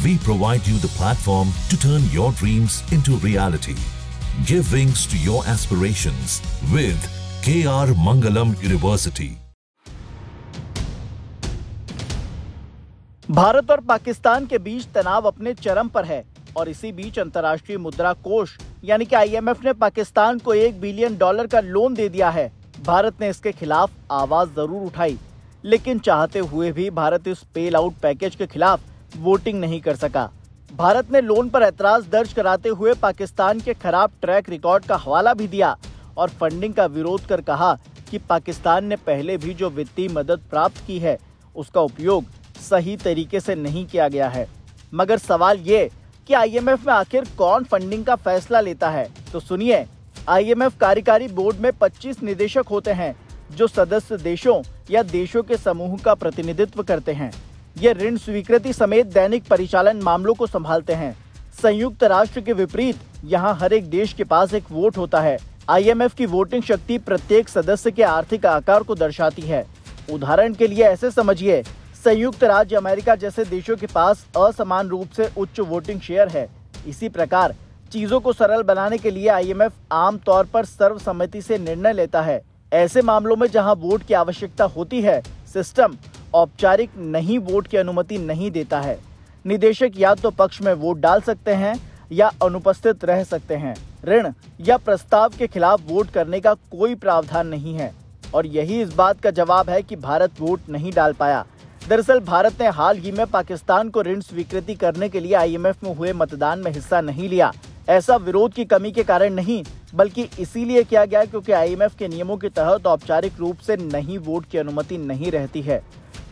We provide you the platform to turn your dreams into reality. Give wings to your aspirations with KR Mangalam University. Bharat और पाकिस्तान के बीच तनाव अपने चरम पर है और इसी बीच अंतर्राष्ट्रीय मुद्रा कोष यानी कि IMF ने पाकिस्तान को $1 बिलियन का लोन दे दिया है। भारत ने इसके खिलाफ आवाज जरूर उठाई, लेकिन चाहते हुए भी भारत इस बेल आउट पैकेज के खिलाफ वोटिंग नहीं कर सका। भारत ने लोन पर ऐतराज दर्ज कराते हुए पाकिस्तान के खराब ट्रैक रिकॉर्ड का हवाला भी दिया और फंडिंग का विरोध कर कहा कि पाकिस्तान ने पहले भी जो वित्तीय मदद प्राप्त की है उसका उपयोग सही तरीके से नहीं किया गया है। मगर सवाल ये कि IMF में आखिर कौन फंडिंग का फैसला लेता है, तो सुनिए। IMF कार्यकारी बोर्ड में 25 निदेशक होते हैं जो सदस्य देशों या देशों के समूह का प्रतिनिधित्व करते हैं। ये ऋण स्वीकृति समेत दैनिक परिचालन मामलों को संभालते हैं। संयुक्त राष्ट्र के विपरीत यहाँ हर एक देश के पास एक वोट होता है। IMF की वोटिंग शक्ति प्रत्येक सदस्य के आर्थिक आकार को दर्शाती है। उदाहरण के लिए ऐसे समझिए, संयुक्त राज्य अमेरिका जैसे देशों के पास असमान रूप से उच्च वोटिंग शेयर है। इसी प्रकार चीजों को सरल बनाने के लिए IMF आम तौर पर सर्वसम्मति से निर्णय लेता है। ऐसे मामलों में जहां वोट की आवश्यकता होती है, सिस्टम औपचारिक नहीं वोट की अनुमति नहीं देता है। निदेशक या तो पक्ष में वोट डाल सकते हैं या अनुपस्थित रह सकते हैं। ऋण या प्रस्ताव के खिलाफ वोट करने का कोई प्रावधान नहीं है और यही इस बात का जवाब है कि भारत वोट नहीं डाल पाया। दरअसल भारत ने हाल ही में पाकिस्तान को ऋण स्वीकृति करने के लिए IMF में हुए मतदान में हिस्सा नहीं लिया। ऐसा विरोध की कमी के कारण नहीं, बल्कि इसीलिए किया गया क्योंकि IMF के नियमों के तहत औपचारिक रूप से नहीं वोट की अनुमति नहीं रहती है।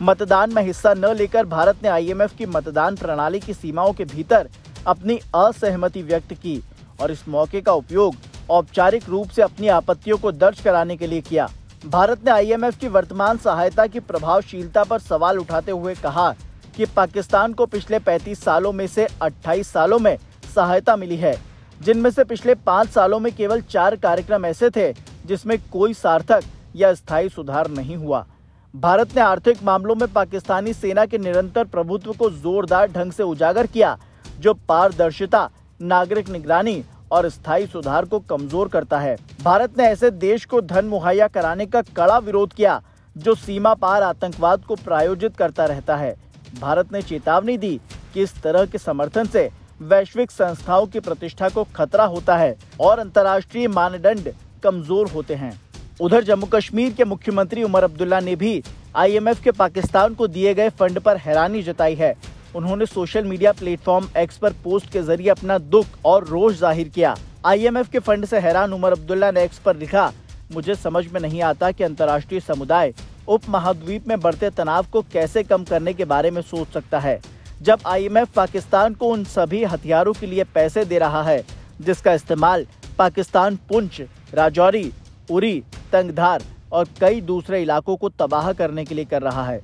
मतदान में हिस्सा न लेकर भारत ने IMF की मतदान प्रणाली की सीमाओं के भीतर अपनी असहमति व्यक्त की और इस मौके का उपयोग औपचारिक रूप से अपनी आपत्तियों को दर्ज कराने के लिए किया। भारत ने IMF की वर्तमान सहायता की प्रभावशीलता पर सवाल उठाते हुए कहा कि पाकिस्तान को पिछले 35 सालों में से 28 सालों में सहायता मिली है, जिनमें से पिछले 5 सालों में केवल 4 कार्यक्रम ऐसे थे जिसमें कोई सार्थक या स्थायी सुधार नहीं हुआ। भारत ने आर्थिक मामलों में पाकिस्तानी सेना के निरंतर प्रभुत्व को जोरदार ढंग से उजागर किया, जो पारदर्शिता, नागरिक निगरानी और स्थायी सुधार को कमजोर करता है। भारत ने ऐसे देश को धन मुहैया कराने का कड़ा विरोध किया जो सीमा पार आतंकवाद को प्रायोजित करता रहता है। भारत ने चेतावनी दी कि इस तरह के समर्थन से वैश्विक संस्थाओं की प्रतिष्ठा को खतरा होता है और अंतर्राष्ट्रीय मानदंड कमजोर होते हैं। उधर जम्मू कश्मीर के मुख्यमंत्री उमर अब्दुल्ला ने भी IMF के पाकिस्तान को दिए गए फंड पर हैरानी जताई है। उन्होंने सोशल मीडिया प्लेटफॉर्म X पर पोस्ट के जरिए अपना दुख और रोष जाहिर किया। IMF के फंड से हैरान उमर अब्दुल्ला ने X पर लिखा, मुझे समझ में नहीं आता कि अंतर्राष्ट्रीय समुदाय उप महाद्वीप में बढ़ते तनाव को कैसे कम करने के बारे में सोच सकता है, जब IMF पाकिस्तान को उन सभी हथियारों के लिए पैसे दे रहा है जिसका इस्तेमाल पाकिस्तान पुंछ, राजौरी, उरी, तंगधार और कई दूसरे इलाकों को तबाह करने के लिए कर रहा है।